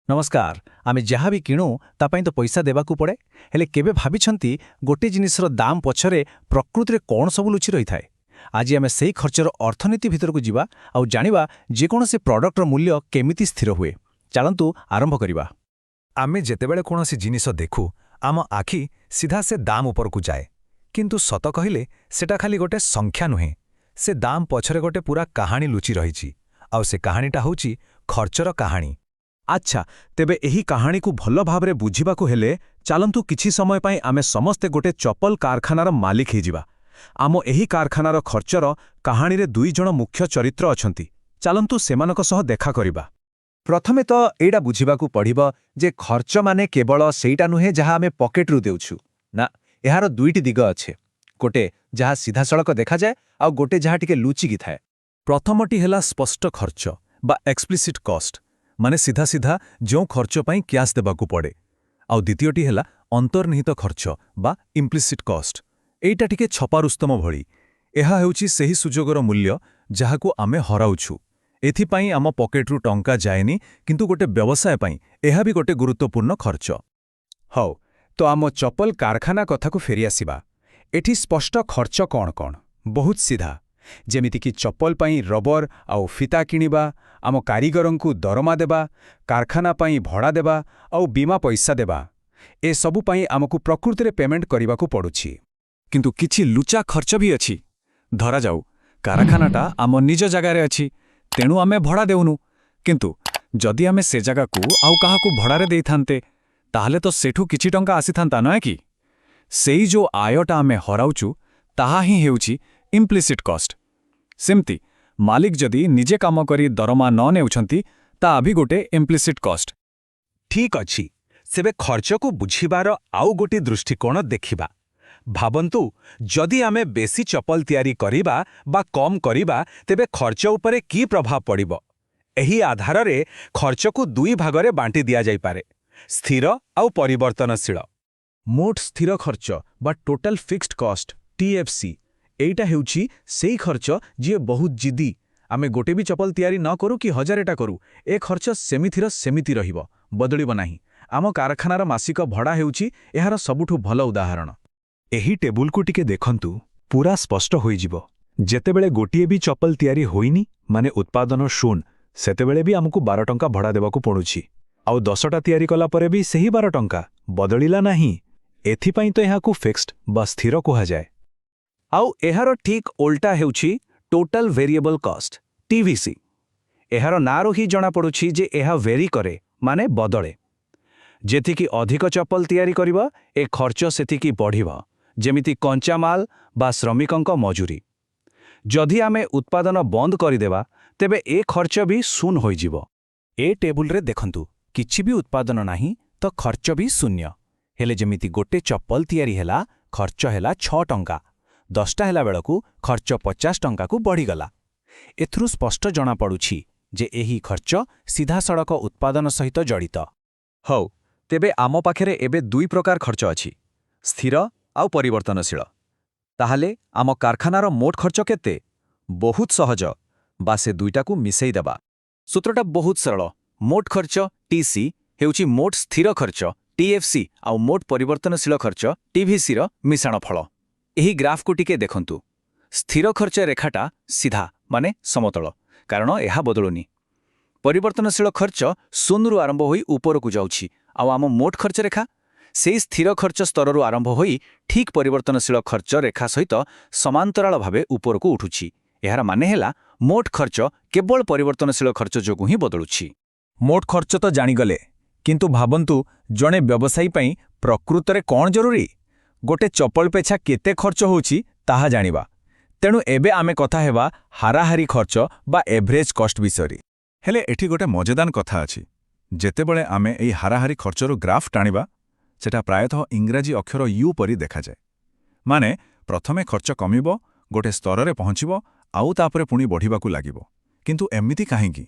नमस्कार आमे जहाँ भी किणु तापाई तो पैसा देवाकू पड़े हेले केबे भाबिछंती गोटे जिनिसर दाम पछरे प्रकृति रे कौन सब लुचि रही थाए। आज आमे सेही खर्चर अर्थनीति भितर को जीवा आउ जानिबा जेकोनोसी प्रोडक्टर मूल्य केमिति स्थिर हुए। चलंतु आरंभ करिबा। आमे जेतेबेले कोनोसी जिनिस देखु आम आखि सीधा से दाम ऊपर को जाए, किंतु सत कहिले सेटा खाली गोटे संख्या नुहे, से दाम पछरे गोटे पूरा कहानी लुचि रही आउ से कहानीटा होची खर्चर कहानी। अच्छा तेबे एही कहानी को भल भावरे बुझिबाकू हेले चलंतु किछि समय पाई आमे समस्ते गोटे चप्पल कारखानार मालिक हेजिबा। आम एही कारखानार खर्चर कहानी रे दुई जण मुख्य चरित्र अछंती। चलंतु सेमानक सह देखा करिबा। प्रथमे तो एइडा बुझिबाकू पड़िबो जे खर्च माने केवल सेइटा नुहे जहा आमे पॉकेट रु देउछु ना, एहार दुईटी दिग अच्छे। गोटे जहा सीधा सड़क देखा जाए आ गोटे जहा टिके लुचिकी थाए। प्रथमटी हेला स्पष्ट खर्च बा एक्सप्लिसिट कॉस्ट, माने सीधा सीधा जो खर्च पाई क्याश देबाकू पड़े। आउ द्वितीयटी हेला अंतर्निहित खर्च बा इम्प्लिसिट कॉस्ट। एइटा टिके छपारुस्तम भଳି। एहा हेउची सेही सुजोगर मूल्य जाहाकू आमे हराउछु। एथिपाई आम पॉकेट रु टंका जाएनी, किंतु गोटे व्यवसाय पाई एहा भी गोटे गुरुत्वपूर्ण खर्च। हौ तो आम चप्पल कारखाना कथा को फेरी आसिबा। एठी स्पष्ट खर्च कौन कौन बहुत सीधा, जेमितिकी चप्पल पाई रबर आउ फिता किनिबा, आम कारीगरंकु दरमा देबा, कारखाना पाई भड़ा देबा आउ बीमा पैसा देबा। ए सबु पाई आमकु प्रकृति रे पेमेंट करिबाकू पड़ुछि। किंतु किछि लुचा खर्च भी अछि। धरा जाऊ कारखानाटा आम निज जगारे अछि, तेणु आमे भड़ा देउनु, किंतु जदि आमे से जगाकू आउ काहाकू भड़ारे देइथान्ते ताहले तो सेठू किछि टंका आसिथान्ता नय कि? सेई जो आयटा आमे हराउचु ताहा ही हेउछि इम्प्लिसिट कॉस्ट। सेमती मालिक जदि निजे काम करी दरमा न नेउछंती ता भी गोटे इम्प्लिसिट कॉस्ट। ठीक अछि, सेबे खर्च को बुझिबार आउ गोटे दृष्टिकोण देखिबा। भाबंतु जदि आमे बेसी चप्पल तयारी करिबा बा कम करिबा तेबे खर्च उपरे की प्रभाव पड़िबो। एही आधार रे खर्च को दुई भागरे बांटी दिया जाई पारे, स्थिर आउ परिवर्तनशील। मोट स्थिर खर्च बा टोटल फिक्स्ड कॉस्ट टीएफसी एइटा हेउछि सेई खर्च जे बहुत जिदी। आमे गोटे भी चप्पल तयारी न करू कि हजारेटा करू, ए खर्च सेमिथिर सेमिति रहिबो, बदलिबो नाही। आम कारखानार मासिक भड़ा हेउछि एहार सबुठु भल उदाहरण। एही टेबुल को टिके देखंतु, पूरा स्पष्ट होइजिबो। जेतेबेले गोटिए भी चप्पल तयारी होइनी माने उत्पादन शून्य, सेतेबेले भी आमकु 12 टंका भड़ा देबाकू पड़ुछि। आउ 10टा तयारी कला परे भी सेही 12 टंका बदलिला नाही। एथिपाई तो एहाकू फिक्स्ड बा स्थिर कुहा जाए। आउ एहार ठीक उल्टा हेउछि टोटल वेरिएबल कॉस्ट टीवीसी। एहार नारो ही जଣା पड़ुछि जे एहा वेरी करे माने बदले। जेतिकी अधिक चप्पल तयारी करिबा ए खर्च सेतिकी बढ़िबा, जेमिति कंचा माल बा श्रमिकंक मजूरी। जदि आमे उत्पादन बंद करिदेबा तेबे ए खर्च भी शून्य होइजिबो। ए टेबुल रे देखंतु किछि भी उत्पादन नाही तो खर्च भी शून्य। हेले जेमिति गोटे चप्पल तयारी हेला खर्च हेला 6 टंका, 10टा हेला बेलकू खर्च 50 टंका को बढ़ीगला। एथुरु स्पष्ट जଣା पड़ुछि जे एही खर्च सीधा सड़क उत्पादन सहित जड़ित। हौ तेबे आम पाखेरे एबे दुई प्रकार खर्च अछि, स्थिर आउ परिवर्तनशील। ताहाले आम कारखानार मोट खर्च केते? बहुत सहज, बा से दुईटा को मिसेई देबा। सूत्रटा बहुत सरल। मोट खर्च टीसी हेउछि मोट स्थिर खर्च टीएफसी आउ मोट परिवर्तनशील खर्च टीवीसी रो मिश्रण फल। एही ग्राफ को टिके देखंतु। स्थिर खर्च रेखाटा सीधा माने समतल, कारण एहा बदलुनी। परिवर्तनशील खर्च शून्य रु आरंभ होई ऊपर को जाउछि, आउ आम मोट खर्च रेखा सेई स्थिर खर्च स्तर रु आरंभ होई ठीक परिवर्तनशील खर्च रेखा सहित समांतराल भावे ऊपर को उठुछि। एहार माने हेला मोट खर्च केवल परिवर्तनशील खर्च जोगु ही बदलुछि। मोट खर्च तो जानिगले, किंतु भाबंतु जणे व्यवसायी पाई प्रकृतरे कौन जरूरी? गोटे चप्पल पेछा केते खर्च होउछि ताहा जानिबा। तेणु एबे आमे कथा हेबा हाराहारी खर्च बा एभरेज कॉस्ट विषय। हेले एठी गोटे मजेदार कथा अछि। जेतेबेले आमे एई हाराहारी खर्चरो ग्राफ टाणिबा सेटा प्रायतः इंग्राजी अक्षर यू परी देखा जाए। माने प्रथमे खर्च कमिबो, गोटे स्तररे पहुँचिबो आउ तापरे पुणी बढ़िबाकू लागिबो। किंतु एमिति काहेकि?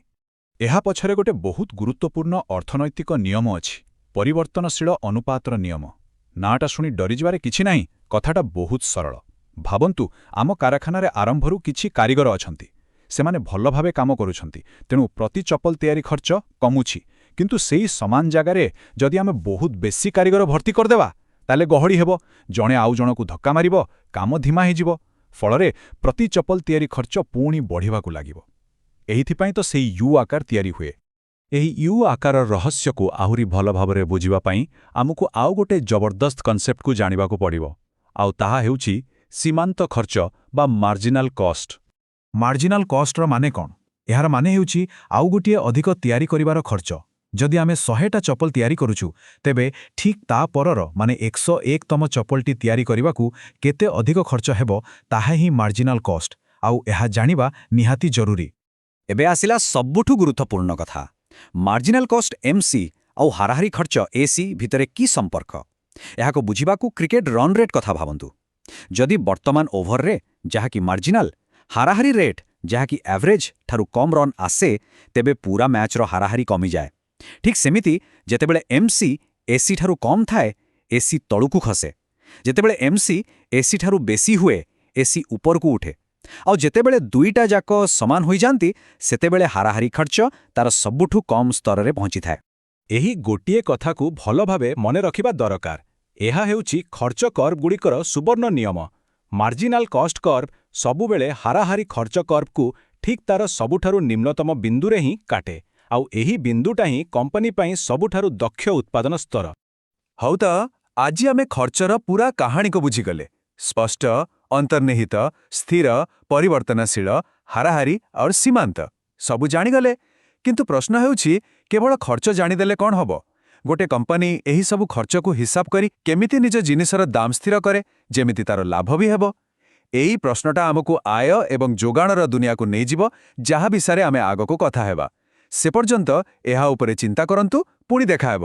एहा पछरे गोटे बहुत गुरुत्वपूर्ण अर्थनैतिक नियम अछि, परिवर्तनशील अनुपातर नियम। नाटा शुणी डरी जिबारे किछि नाही, कथाटा बहुत सरल। भाबंतु आम कारखानारे आरंभरू किछि कारीगर अछंती, सेमाने भल भावे काम करूछंती, तेणु प्रति चप्पल तयारी खर्च कमुछि, କିନ୍ତୁ ସେଇ ସମାନ ଜାଗାରେ ଯଦି ଆମେ ବହୁତ ବେଶୀ କାରିଗର ଭର୍ତ୍ତି କରିଦେବା ତାହେଲେ ଗହଳି ହେବ, ଜଣେ ଆଉ ଜଣକୁ ଧକ୍କା ମାରିବ, କାମ ଧିମା ହେଇଯିବ। ଫଳରେ ପ୍ରତି ଚପଲ ତିଆରି ଖର୍ଚ୍ଚ ପୁଣି ବଢ଼ିବାକୁ ଲାଗିବ। ଏଇଥିପାଇଁ ତ ସେଇ ୟୁ ଆକାର ତିଆରି ହୁଏ। ଏହି ୟୁ ଆକାରର ରହସ୍ୟକୁ ଆହୁରି ଭଲ ଭାବରେ ବୁଝିବା ପାଇଁ ଆମକୁ ଆଉ ଗୋଟେ ଜବରଦସ୍ତ କନସେପ୍ଟକୁ ଜାଣିବାକୁ ପଡ଼ିବ, ଆଉ ତାହା ହେଉଛି ସୀମାନ୍ତ ଖର୍ଚ୍ଚ ବା ମାର୍ଜିନାଲ କଷ୍ଟ। ମାର୍ଜିନାଲ କଷ୍ଟର ମାନେ କ'ଣ? ଏହାର ମାନେ ହେଉଛି ଆଉ ଗୋଟିଏ ଅଧିକ ତିଆରି କରିବାର ଖର୍ଚ୍ଚ। ଯଦି ଆମେ 100ଟା ଚପଲ ତିଆରି କରୁଛୁ, ତେବେ ଠିକ୍ ତା ପରର ମାନେ 101ତମ ଚପଲଟି ତିଆରି କରିବାକୁ କେତେ ଅଧିକ ଖର୍ଚ୍ଚ ହେବ ତାହା ହିଁ ମାର୍ଜିନାଲ କଷ୍ଟ, ଆଉ ଏହା ଜାଣିବା ନିହାତି ଜରୁରୀ। ଏବେ ଆସିଲା ସବୁଠୁ ଗୁରୁତ୍ୱପୂର୍ଣ୍ଣ କଥା। ମାର୍ଜିନାଲ କଷ୍ଟ MC ଆଉ ହାରାହାରି ଖର୍ଚ୍ଚ AC ଭିତରେ କି ସମ୍ପର୍କ? ଏହାକୁ ବୁଝିବାକୁ କ୍ରିକେଟ ରନ୍ ରେଟ୍ କଥା ଭାବନ୍ତୁ। ଯଦି ବର୍ତ୍ତମାନ ଓଭରରେ, ଯାହାକି ମାର୍ଜିନାଲ, ହାରାହାରି ରେଟ୍, ଯାହାକି ଆଭରେଜ୍ ଠାରୁ କମ୍ ରନ୍ ଆସେ, ତେବେ ପୁରା ମ୍ୟାଚ୍ର ହାରାହାରି କମିଯାଏ। ଠିକ୍ ସେମିତି ଯେତେବେଳେ MC AC ଠାରୁ କମ୍ ଥାଏ, AC ତଳୁକୁ ଖସେ। ଯେତେବେଳେ MC AC ଠାରୁ ବେଶୀ ହୁଏ, AC ଉପରକୁ ଉଠେ। ଆଉ ଯେତେବେଳେ ଦୁଇଟା ଯାକ ସମାନ ହୋଇଯାନ୍ତି, ସେତେବେଳେ ହାରାହାରି ଖର୍ଚ୍ଚ ତାର ସବୁଠୁ କମ୍ ସ୍ତରରେ ପହଞ୍ଚିଥାଏ। ଏହି ଗୋଟିଏ କଥାକୁ ଭଲ ଭାବେ ମନେ ରଖିବା ଦରକାର। ଏହା ହେଉଛି ଖର୍ଚ୍ଚ କର୍ଭଗୁଡ଼ିକର ସୁବର୍ଣ୍ଣ ନିୟମ। ମାର୍ଜିନାଲ କଷ୍ଟ କର୍ଭ ସବୁବେଳେ ହାରାହାରି ଖର୍ଚ୍ଚ କର୍ଭକୁ ଠିକ୍ ତାର ସବୁଠାରୁ ନିମ୍ନତମ ବିନ୍ଦୁରେ ହିଁ କାଟେ, ଆଉ ଏହି ବିନ୍ଦୁଟା ହିଁ କମ୍ପାନୀ ପାଇଁ ସବୁଠାରୁ ଦକ୍ଷ ଉତ୍ପାଦନ ସ୍ତର। ହଉ ତ, ଆଜି ଆମେ ଖର୍ଚ୍ଚର ପୁରା କାହାଣୀକୁ ବୁଝିଗଲେ। ସ୍ପଷ୍ଟ, ଅନ୍ତର୍ନିହିତ, ସ୍ଥିର, ପରିବର୍ତ୍ତନଶୀଳ, ହାରାହାରି ଆଉ ସୀମାନ୍ତ ସବୁ ଜାଣିଗଲେ। କିନ୍ତୁ ପ୍ରଶ୍ନ ହେଉଛି, କେବଳ ଖର୍ଚ୍ଚ ଜାଣିଦେଲେ କ'ଣ ହେବ? ଗୋଟେ କମ୍ପାନୀ ଏହିସବୁ ଖର୍ଚ୍ଚକୁ ହିସାବ କରି କେମିତି ନିଜ ଜିନିଷର ଦାମ ସ୍ଥିର କରେ, ଯେମିତି ତାର ଲାଭ ବି ହେବ? ଏହି ପ୍ରଶ୍ନଟା ଆମକୁ ଆୟ ଏବଂ ଯୋଗାଣର ଦୁନିଆକୁ ନେଇଯିବ, ଯାହା ବିଷୟରେ ଆମେ ଆଗକୁ କଥା ହେବା। ସେ ପର୍ଯ୍ୟନ୍ତ ଏହା ଉପରେ ଚିନ୍ତା କରନ୍ତୁ। ପୁଣି ଦେଖାହେବ।